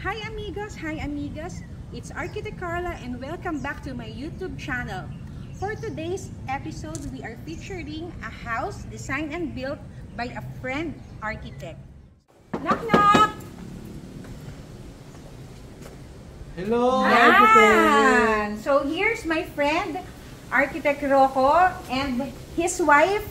Hi amigas, it's Architect Carla and welcome back to my YouTube channel. For today's episode, we are featuring a house designed and built by a friend architect. Knock knock! Hello, Architect! So here's my friend, Architect Rocco, and his wife,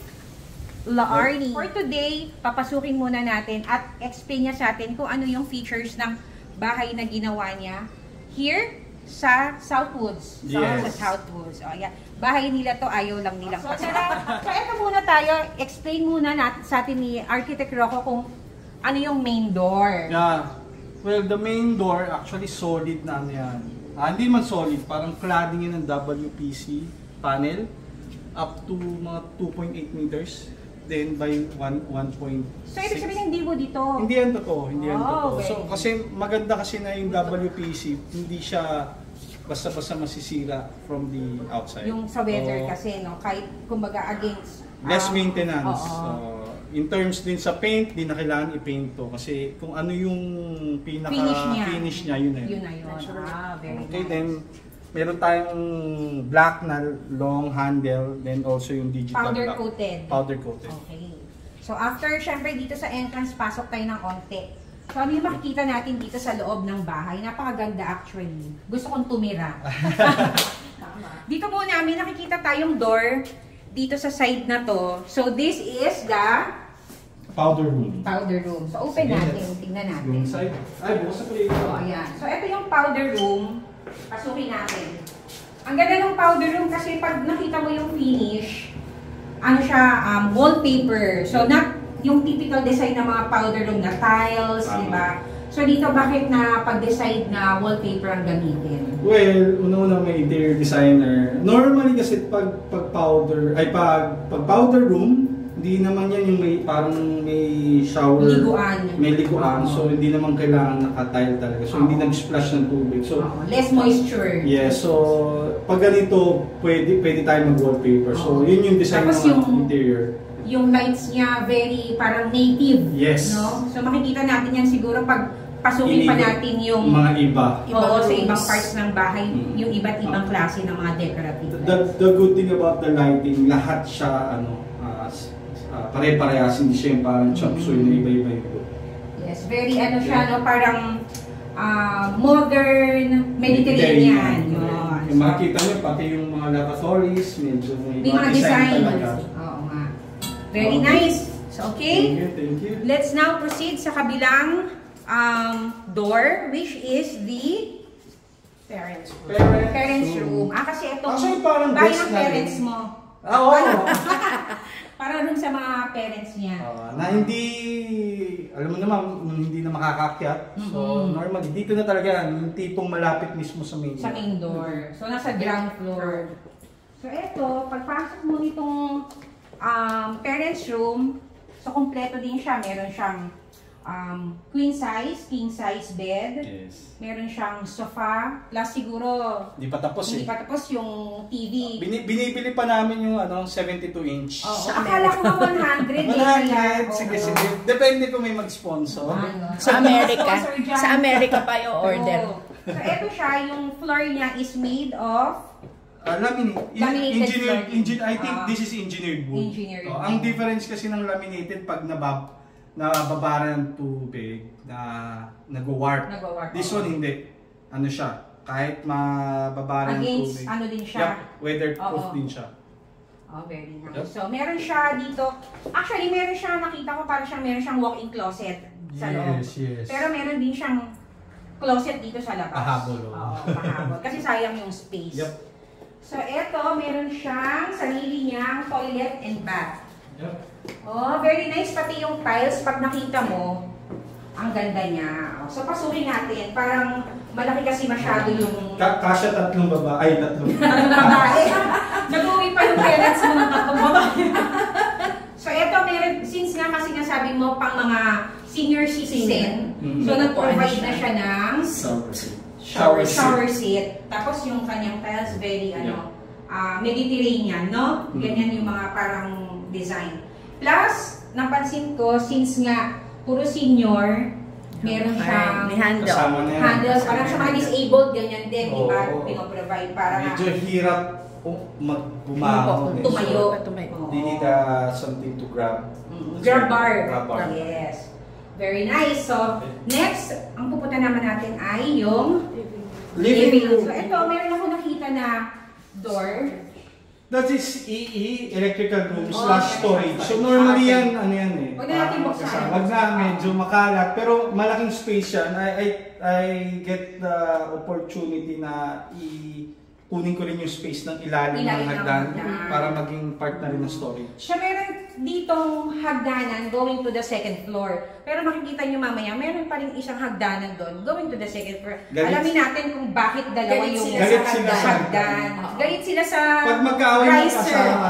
Laarni. For today, papasukin muna natin at explain niya sa atin kung ano yung features ng bahay na ginawa niya here sa Southwoods. Yes. Sa Southwoods. O, yeah. Bahay nila to, ayaw lang nilang pasukin. So, eto muna tayo. Explain muna natin sa atin ni Architect Rocco kung ano yung main door. Yeah. Well, the main door actually solid na ano yan. Hindi man solid, parang cladding yun ng WPC panel up to mga 2.8 meters. Then by 1.6. So, ibig sabihin hindi mo dito? Hindi yan totoo. Hindi yan totoo. Okay. So, kasi maganda kasi na yung WPC, hindi siya basta-basta masisira from the outside. Yung sa weather kasi, no? Kahit kumbaga against... less maintenance. In terms din sa paint, di na kailangan i-paint to. Kasi kung ano yung finish niya, yun na yun. Yun na yun. Very Okay, nice. then meron tayong black na long handle, then also yung digital Powder black. coated. Powder coated. Okay. So after, syempre dito sa entrance, pasok tayo ng onte. So ano yung makikita natin dito sa loob ng bahay? Napakaganda actually. Gusto kong tumira. Dito muna namin nakikita tayong door dito sa side na to. So this is the Powder room. powder room. So open natin, tingnan natin. Yung side. Ay, bukas na pala yun. So ayan. So ito yung powder room. Pasukin natin. Ang ganda ng powder room kasi pag nakita mo yung finish, ano siya, wallpaper. So not yung typical design ng mga powder room na tiles, di ba? So dito bakit na pag-decide na wallpaper ang gamitin? Well, una-una may interior designer. Normally kasi pag powder room, hindi naman yan yung may shower. Liguan. May liguan. So hindi naman kailangan naka-tile talaga. So hindi nag-splash ng tubig. So less moisture. yes. So pag ganito, pwede tayo mag-wallpaper. So yun yung design ng interior. Yung lights niya very parang native. Yes. No? So makikita natin yan siguro pag pasukin pa natin yung mga iba. Oo, sa ibang parts ng bahay, yung iba't ibang klase ng mga decorative lights. The good thing about the lighting, lahat siya pare-parehas, hindi siya yung parang chop suey na iba-iba yung Yes, very ano siya, no? Parang modern, Mediterranean. Yun. Yung makikita niyo, pati yung mga lavatories, medyo may mga design. talaga. Oo nga. Very nice. So, okay. Thank you. Let's now proceed sa kabilang door, which is the parents' room. Parents' room. Kasi itong parang bahay guest ng parents mo. Oo. Para rin sa mga parents niya. Na hindi, alam mo naman, hindi na makakakyat. So, normally, dito na talaga yan. Yung tipong malapit mismo sa main door. Sa main door. So, nasa ground floor. So, eto, pagpasok mo nitong parents' room, so, kompleto din siya. Meron siyang queen size, king size bed. Yes. Meron siyang sofa. Plus, siguro, Hindi pa tapos hindi pa tapos yung TV. Binibili pa namin yung 72-inch. Akala ko nga 100. 100. Sige. Depende kung may mag-sponsor. Sa Amerika. Sa Amerika pa yung order. So, eto siya. Yung floor niya is made of Laminated. I think this is engineered wood. Engineered wood. Ang difference kasi ng laminated pag nababara ng tubig na nag-warp. This one hindi. Ano siya? Kahit mababara ng tubig. Against ano din siya? Yep, weatherproof din siya. Oh, very nice. Yep. So, meron siya dito. Actually, meron siya, nakita ko parang meron siyang walk-in closet sa loob. Yes. Pero meron din siyang closet dito sa labas. Pahabol. Oo, pahabol. Kasi sayang yung space. Yep. So, eto, meron siyang sarili niyang toilet and bath. Yep. Oh, very nice. Pati yung tiles, pag nakita mo, ang ganda niya. So, pasukin natin. Parang malaki kasi masyado yung... Kasya tatlong babae. babae. Nag-uwi pa yung parents mo ng tatlong babae. So, eto, meron, since nga kasi nasabi mo pang mga senior citizen, so nag-provide na siya ng shower seat. Tapos yung kanyang tiles, very, Mediterranean, no? Ganyan yung mga parang design. Plus, napansin ko, since nga puro senior, Meron siyang May handle. Kasama na yan. handles, parang sa mga disabled, ganyan din, di ba? Oo. Pinoprovide para Medyo hirap bumangon. Tumayo. So, they need something to grab. Grab bar. Grab bar. Yes. Very nice. So, next, ang pupunta naman natin ay yung Living room. So, ito, meron ako nakita na door. That is EE, electrical room Oh, slash storage. So normally yan, ano yan eh. Huwag na natin buksan. Wag na, medyo makalat. Pero malaking space yan. I get the opportunity na kunin ko rin yung space ng ilalim ng hagdan para maging part na rin ng storage. Siya meron ditong hagdanan going to the second floor. Pero makikita nyo mamaya, meron pa rin isang hagdanan doon going to the second floor. Alamin natin kung bakit dalawa yung hagdan. Galit sila sa pag magkaaway ng kasama.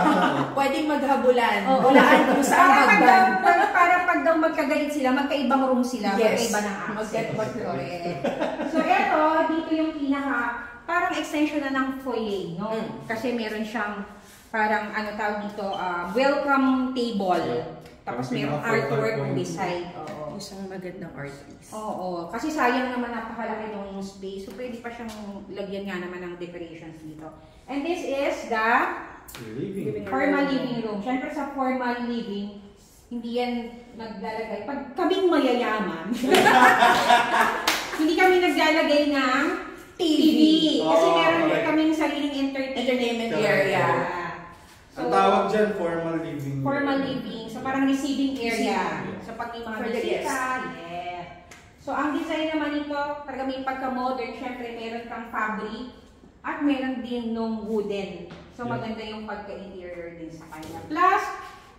Pwedeng maghabulan. Hulaan kung saan hagdan. Para pag daw magkagalit sila, magkaibang room sila, magkaiba ng access. So eto, dito yung parang extension na ng foyer, no? Kasi meron siyang parang ano tawag dito, welcome table. Tapos merong artwork beside. Isang magandang artist. Oo, kasi sayang naman napakalaki ng space. So pwede pa siyang lagyan nga naman ng decorations dito. And this is the formal living room. Siyempre sa formal living, hindi yan naglalagay. Pag kaming mayayaman, hindi kami naglalagay ng TV. Kasi meron din kaming sariling entertainment area. Ang tawag dyan, formal living. Formal living. So parang receiving area. So pag may mga bisita, So ang design naman nito, talaga may pagka-modern. Siyempre meron kang fabric at meron din nung wooden. So maganda yung pagka-interior din sa kanila. Plus,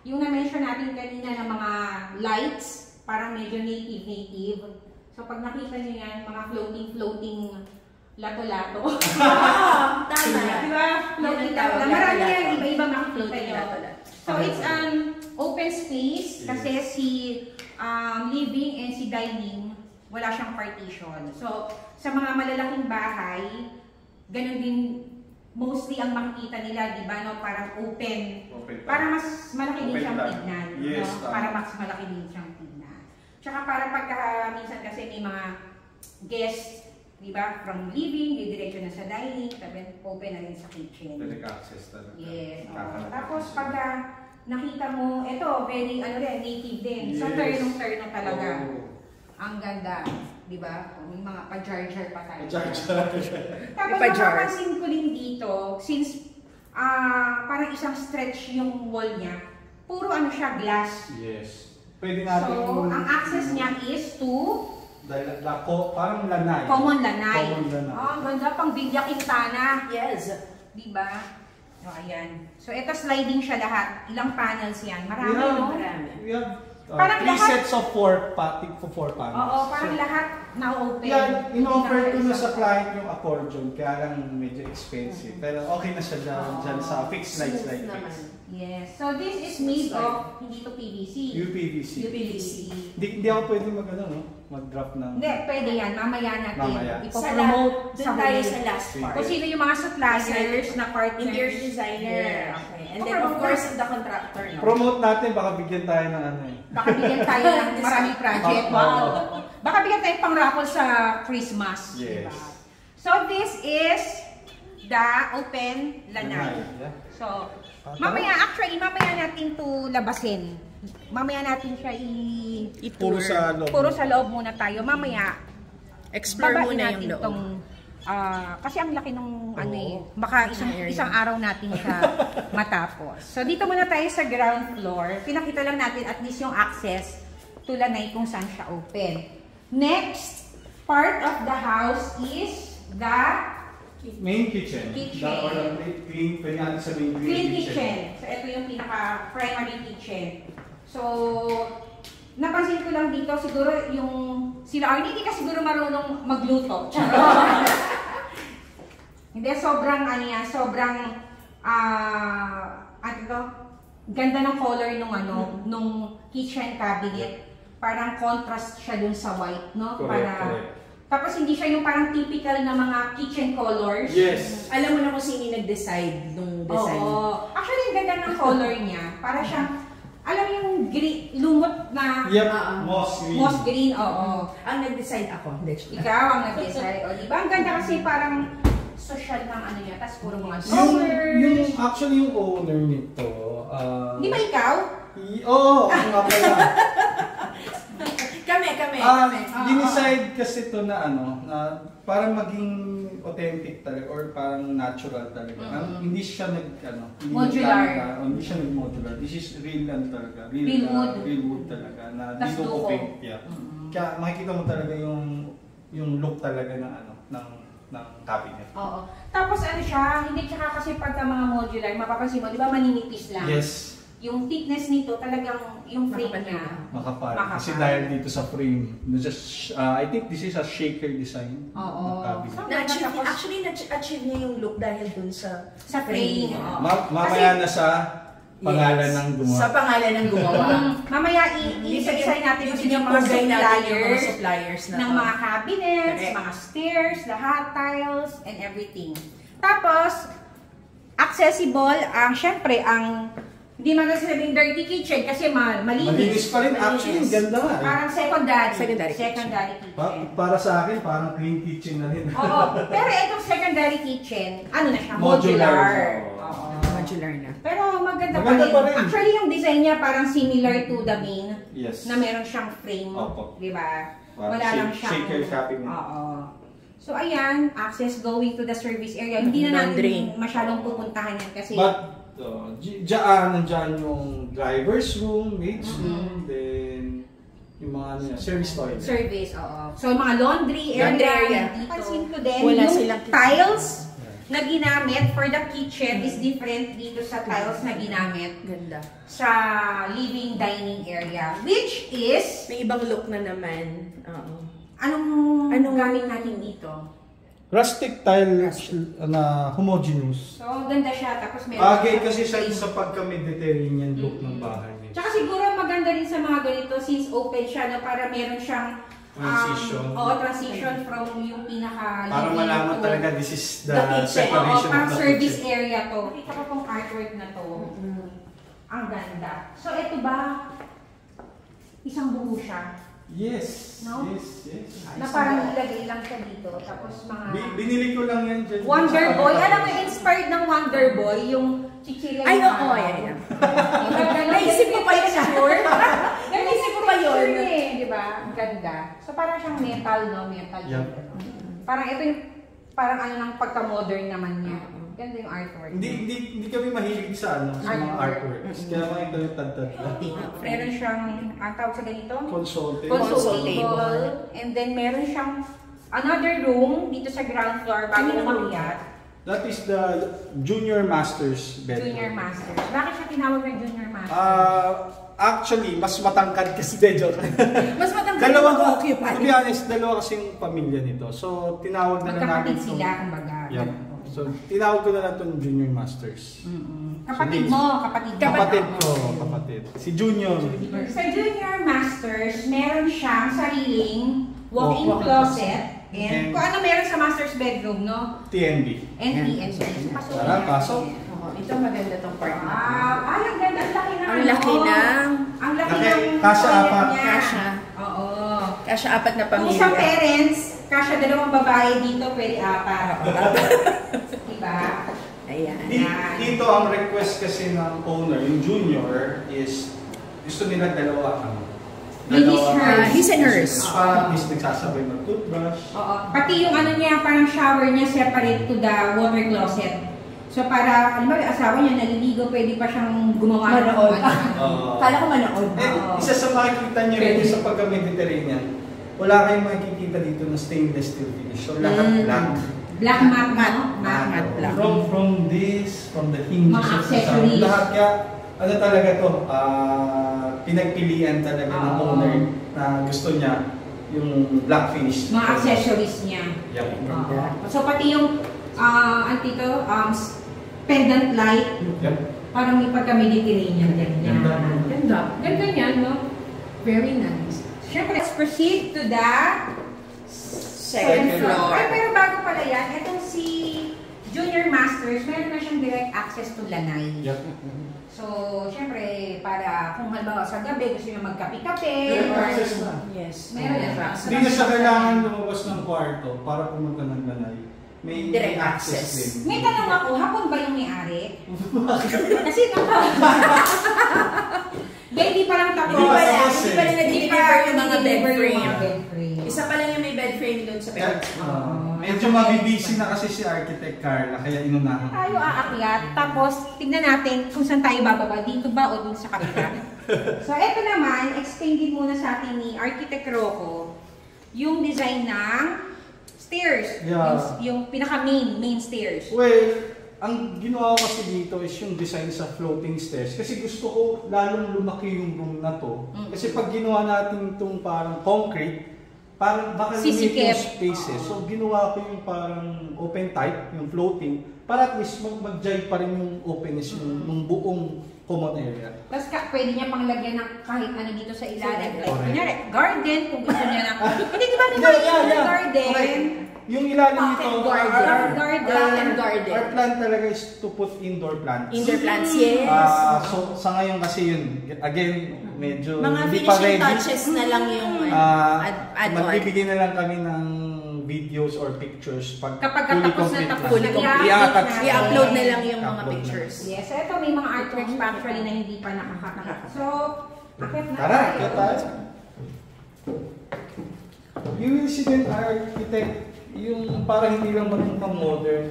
yung na-mention natin kanina ng mga lights, parang medyo native. So pag nakita nyo yan, mga floating lato-lato. Tama. Diba? Floating lato. Marami yan, iba-iba makikita nyo. So it's an open space kasi si living and si dining, wala siyang partition. So sa mga malalaking bahay, ganun din mostly ang makikita nila, di ba? No? Parang open. Para mas malaki din siyang tignan. Yes, no? Para mas malaki din siyang tignan. Tsaka para pagka minsan kasi may mga guests, di ba? From living, didiretso na sa dining, tabi open na rin sa kitchen. Direct access talaga. Yes. Tapos pagka nakita mo, ito, very native din. So turn talaga. Ang ganda, di ba? May mga pa-jar-jar pa tayo. Tapos napapansin ko din dito, since parang isang stretch yung wall niya, puro siya, glass. Yes. Pwede natin So, ang access niya is to parang lanay. common lanay. Common lanay. Ang ganda, pang Villa Quintana. Yes. Di ba? So, ayan. So, ito sliding siya lahat. Ilang panels yan? Marami, no? Marami. We have Parang 3 lahat- sets of 4 panels. Oo, parang lahat na-open. Yan, in-offer ko na sa Hindi client yung accordion, kaya lang medyo expensive. Pero okay na siya dyan sa fixed lights like fixed. Yes. So, this is made of, hindi to PVC. UPVC. UPVC. Hindi ako pwede mag-drop ng... Hindi, pwede yan. Mamaya natin. Mamaya. Ipopromote Doon tayo sa last part. Kung sino yung mga suppliers na partners. Interior designer. Yeah. Okay. And then of course, the contractor. No? Promote natin, baka bigyan tayo ng Baka bigyan tayo ng maraming project. Wow. Baka bigyan tayo pang raffle sa Christmas. Yes. Diba? So, this is the open lanay. Yeah. So, mamaya natin to labasin. Mamaya natin siya Puro sa loob. Puro sa loob muna tayo. Mamaya, Explore babain muna natin yung loob. tong, kasi ang laki nung baka isang araw natin siya matapos. So, dito muna tayo sa ground floor. Pinakita lang natin at least yung access to lanay kung saan siya open. Next part of the house is the Main kitchen. Kitchen. Or clean, pwede natin sabihin clean kitchen. So, ito yung pinaka-primary kitchen. So, napansin ko lang dito, siguro yung sila Arnie, hindi ka siguro marunong magluto. Hindi, sobrang ganda ng color nung kitchen cabinet. Parang contrast siya dun sa white, no? Correct. Tapos hindi siya yung parang typical na mga kitchen colors. Yes. Alam mo na kung sino nag-decide nung design. Oo. Actually, ang ganda ng color niya. Para siyang, Alam mo yung green, lumot na Yep, moss green. moss green, oo. Ang nag-decide ako. Ikaw ang nag-decide. O, diba? Ang ganda kasi parang social ng ano niya, tapos puro mga Actually yung owner nito, Di ba ikaw? Oo, nga pala. Kami. Dinicide kasi to na ano, na parang maging authentic talaga or parang natural talaga. Hindi siya Modular. Hindi siya nag-modular. This is real talaga. Real wood. Real wood talaga na Tas dito ko duko. paint. Yeah. Kaya makikita mo talaga yung look talaga ng ng cabinet. Oo. Tapos ano siya, hindi siya kasi pagka mga modular, mapapansin mo, di ba maninipis lang? Yes. Yung thickness nito talagang yung frame niya. Makapal. Kasi dahil dito sa frame, I think this is a shaker design Oo. ng cabinet. Actually, na-achieve niya yung look dahil dun sa frame. niya. Mamaya na sa pangalan ng gumawa. Sa pangalan ng gumawa. Mamaya i-design natin kung yung mga suppliers na ng mga cabinets, Correct. mga stairs, lahat, tiles, and everything. Tapos, accessible, syempre, hindi man na sinabing dirty kitchen kasi malinis. Malinis pa rin. Actually, ganda nga. Parang secondary kitchen. kitchen. Para sa akin, parang clean kitchen na rin. Oo. Pero itong secondary kitchen, ano na siya? Modular. Oo. Modular na. Pero maganda Maganda pa pa rin. rin. Actually, yung design niya parang similar to the main. Yes. Na meron siyang frame. Opo. Di ba? Parang Wala lang siyang... shaker cabinet. Oo. So, ayan. Access going to the service area. Hindi na natin masyadong pupuntahan yan kasi... But, nandiyan yung driver's room, maid's room, then yung mga service toilet. Service, oo. So, mga laundry area. Pansin ko din, Wala yung silang tiles na ginamit for the kitchen is different dito sa tiles na ginamit Ganda. sa living dining area. Which is, May ibang look na naman. Oo. anong gamit natin dito? Rustic tile na homogeneous. So, ganda siya. Tapos meron Bagay siyang kasi siya space. sa pagka-Mediterranean look ng bahay niya. Tsaka siguro maganda rin sa mga ganito since open siya na para meron siyang Transition. transition from yung pinaka Para malaman talaga this is the kitchen. separation parang of the service kitchen. area to. Kita ko tong artwork na to. Ang ganda. So, ito ba, isang buo siya. Yes. No? Yes. Na parang ilagay lang siya dito. Tapos mga... Binili ko lang yan dyan. Wonder Boy. Alam mo, inspired ng Wonder Boy, yung chichirya. Ay, oo. Yan. Naisip ko pa yun. Naisip ko pa yun. Di ba? Ang ganda. So, parang siyang metal, no? Metal. Yep. Parang ito yung, parang ano ng pagka-modern naman niya. Ganda yung artwork. Hindi kami mahilig sa mga artworks. Kaya makita yung tad-tad lang. Meron siyang, ang tawag sa ganito? Console Console table. table. And then meron siyang another room dito sa ground floor bago umakyat. That is the Junior Master's bedroom. Junior Masters. Bakit siya tinawag na Junior Masters? Actually, mas matangkad kasi joke. Mas matangkad Dalawa yung ko, occupy. to be honest, dalawa kasing pamilya nito. So, tinawag na lang natin Magkapatid sila, kumbaga. Yep. So, tinawag ko na lang itong Junior Masters. Kapatid mo, kapatid mo. Kapatid ko, kapatid. Si Junior. Sa Junior Masters, meron siyang sariling walk-in closet. And kung ano meron sa master's bedroom, no? TNB. NTNB. Tara, pasok. Ito maganda tong part na. Ay, ang ganda. Ang laki ng Ang laki ng... Ang laki Laki. ng Kasya toilet apat. niya. Kasya. Oo. Kasya apat na Kung isang pamilya. parents, kasya dalawang babae dito, pwede apat. Diba? Ayan. Dito ang request kasi ng owner, yung Junior, is gusto nila dalawa. His and hers. Is nagsasabay ng toothbrush. Oo. Pati yung ano niya, parang shower niya separate to the water closet. So para, alam mo, yung asawa niya naliligo, pwede pa siyang gumawa ng Manood. ano. Kala ko manood. Isa sa makikita niyo rin sa pagka-Mediterranean, wala kayong makikita dito na stainless steel finish. So lahat black. Black matte, no? Matte black. From the hinges. Mga accessories. Lahat kaya, ano talaga to, pinagpilian talaga ng owner na gusto niya yung black finish. Mga accessories niya. Yep. Oo. So pati yung, antito, pendant light, Yep. parang may pagka-Mediterranean din niya. Ganda. Ganda niyan, no? Very nice. Siyempre, let's proceed to the Second floor. Ay, pero bago pala yan, itong si Junior masters, meron na siyang direct access to lanay. Yep. So, syempre, para kung halimbawa sa gabi gusto nyo magkape-kape, Direct access na. Yes. meron na siya. Hindi na siya kailangan lumabas ng kwarto para pumunta ng lanay. May Direct access access. din. May tanong ako, hapon ba yung may-ari? Kasi hindi pa lang tapos. Hindi pa rin nag-deliver yung mga bed Yung frame. mga bed frame. Isa pa lang yung may bed frame doon sa bed. Medyo mabibisi na kasi si Architect Carla, kaya inunahan. Tayo aakyat, tapos tignan natin kung saan tayo bababa, dito ba o dun sa kabila. So, eto naman, explain din muna sa atin ni Architect Rocco yung design ng stairs. Yeah. Yung pinaka-main stairs. Well, ang ginawa ko kasi dito is yung design sa floating stairs. Kasi gusto ko lalong lumaki yung room na to. Kasi pag ginawa natin itong parang concrete, parang baka limit yung spaces. So ginawa ko yung parang open type, yung floating, para at least mag-jive pa rin yung openness yung buong common area. Tapos pwede niya pang lagyan ng kahit ano dito sa ilalim. Like, Correct. kunyari, garden, kung gusto niya na. Hindi, di ba may Yeah. garden? Correct. Yung ilalim nito, Garden. our plan talaga is to put indoor plants. Indoor plants, yes. So sa ngayon kasi yun, again, medyo Mga hindi pa finishing ready. touches na lang yung add-on. Magbibigay na lang kami ng videos or pictures pag Kapag fully tapos na complete tapos Fully na, complete. i-attach na. I-upload na lang yung mga I-upload na. pictures. Yes, so ito may mga artworks pa actually na hindi pa nakakakita. So, akit na Tara, tayo. kaya tayo. You will see din Architect, yung parang hindi lang maging pang-modern,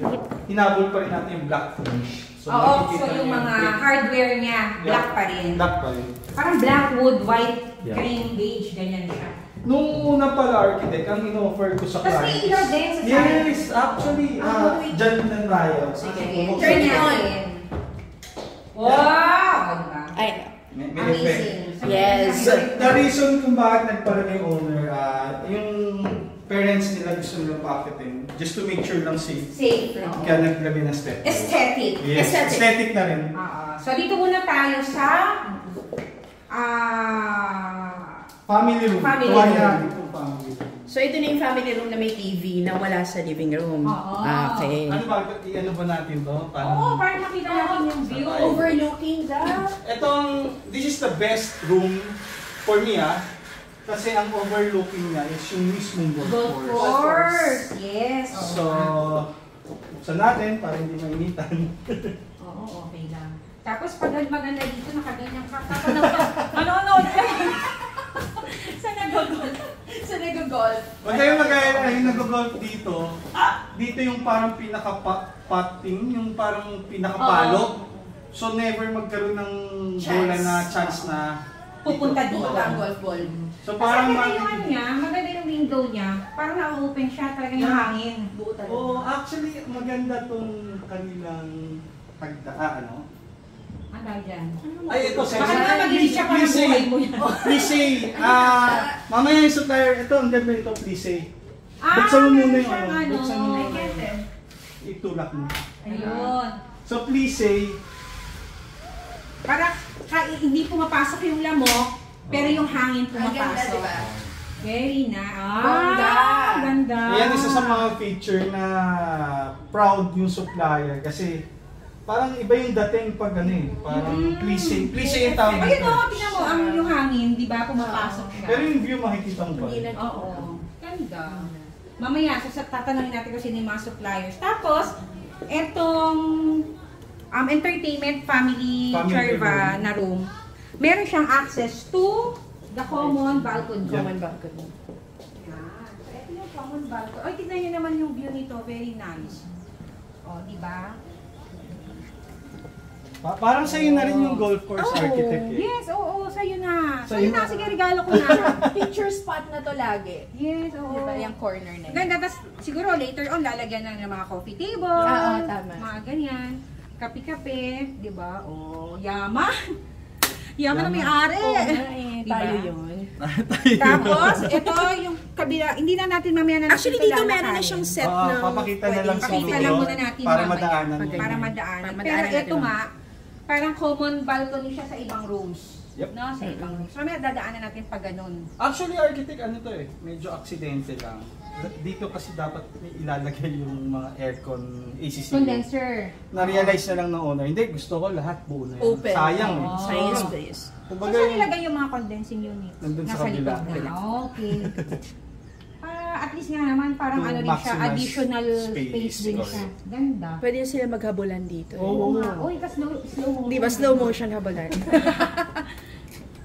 hinabol pa rin natin yung black finish. Oo, makikita so yung niyo mga brick. hardware niya, black pa rin. Black pa rin. Parang black wood, white, Yeah. cream, beige, ganyan siya. Nung una pala Architect, ang in-offer ko sa Tapos may clients. ilaw din sa Yes, actually, dyan na tayo. Sige, Bubuksan turn it ko. on. Wow! Diba? Ay, May effect. Amazing. Yes. The reason kung bakit nagparami yung owner, yung parents nila gusto nila paakitin, just to make sure lang safe. Safe. no? Kaya naglabi ng step. Aesthetic. Yes, aesthetic na rin. So dito muna tayo sa Family room. Family Tuwa room. niya natin itong family room. so ito na yung family room na may TV na wala sa living room. Oo. Okay. Ano ba, i-ano ba natin to? Oo, parang makita natin yung view. Overlooking the... This is the best room for me kasi ang overlooking niya is yung mismong golf Golf course. course. Yes. oo So, nga. buksan natin para hindi mainitan. Oo, okay lang. Tapos pag maganda dito, nakaganyan ka. Tapos manonood ka. Sa nag-golf. Sa nag-golf. Huwag kayong mag-alala, yung nag-golf dito, dito yung parang pinaka-putting, yung parang pinaka-palo. So never magkaroon ng bola na chance na Pupunta dito. ang golf ball. So Kasi parang maganda yung ano niya, maganda yung window niya. Parang na-open siya, talagang yung hangin. Buo talaga. Oh, actually maganda tong kanilang ano? Ano dyan? Ay, ito Baka naman mag-reach siya para buhay mo yan. Please say, mamaya yung supplier, ito ang ganda nito, please say. Buksan mo muna yung meron siyang buksan mo I muna get yung it. itulak mo. Ayun. So please say, Para hindi pumapasok yung lamok, pero yung hangin Ang ganda, pumapasok. diba? Very nice. Ganda. Ganda. yan isa sa mga feature na proud yung supplier kasi parang iba yung dating pag ano parang please say yung tawag Ayun dito. o, tingnan mo, ang yung hangin, di ba, pumapasok siya. Pero yung view makikita mo pa. Oo. Ganda. Mamaya, tatanungin natin kung sino yung mga suppliers. Tapos, etong entertainment family Cherva na room, meron siyang access to the common balcony. Common balcony. Yan. So, ito yung common balcony. Ay, tignan nyo naman yung view nito. Very nice. O, di ba? Parang sa'yo na rin yung golf course architect eh. Yes, oo, sa'yo na. Sa'yo Sa'yo na, na. sige, regalo ko na. Picture spot na to lagi. Yes, oo. Diba yung corner na yun? Ganda, tapos siguro later on lalagyan na ng mga coffee table. Oo, tama. Mga ganyan. Kape-kape, di ba? Oh, yaman. Yaman na may-ari. Oo nga eh, Diba? tayo yun. Tapos, ito yung kabila. Hindi na natin mamaya na Actually, dito meron na siyang set ng papakita na lang sa Pakita video lang muna natin para mamaya. madaanan mo. Para madaanan. Para Pero madaanan ito natin. nga, parang common balcony siya sa ibang rooms. Yep. No, sa ibang rooms. So, mamaya dadaanan natin pag ganun. Actually architect ano to medyo aksidente lang. dito kasi dapat ilalagay yung mga aircon ACC. Condenser. Na-realize na lang ng owner, hindi, gusto ko lahat buo na yan. Open. Sayang eh. Science base. So, Kumbaga, saan nilagay yung mga condensing unit? Nandun sa Nasa kabila. likod na. Okay. At least nga naman, parang To ano rin siya, maximize additional space space, din correct. siya. Ganda. Pwede na sila maghabulan dito. Oo. Uy, slow mo. Di ba slow motion habulan?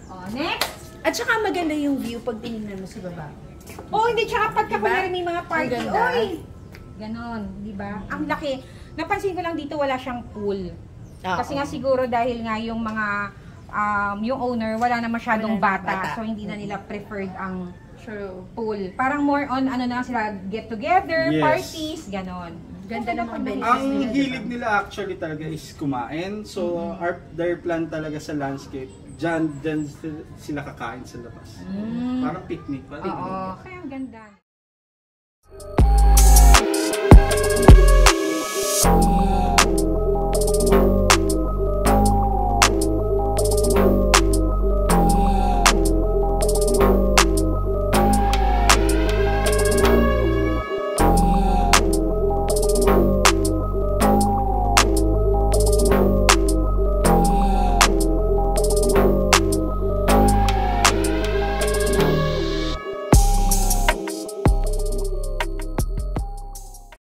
Oh, next. At saka maganda yung view pag tinignan mo sa baba. Oh, hindi, tsaka pagka Diba? kunyari may mga party. Ang ganda. Oy! Ganon, di ba? Ang laki. Napansin ko lang dito wala siyang pool. Kasi nga siguro dahil nga yung mga, yung owner wala na masyadong Wala na bata. bata. So hindi na nila preferred ang True. pool. Parang more on ano na sila, get together, Yes. parties, ganon. Ganda ng mga benefits ang nila, hilig diba? nila actually talaga is kumain. So, their plan talaga sa landscape, dyan sila kakain sa labas. Parang picnic. Oo, kaya ang ganda.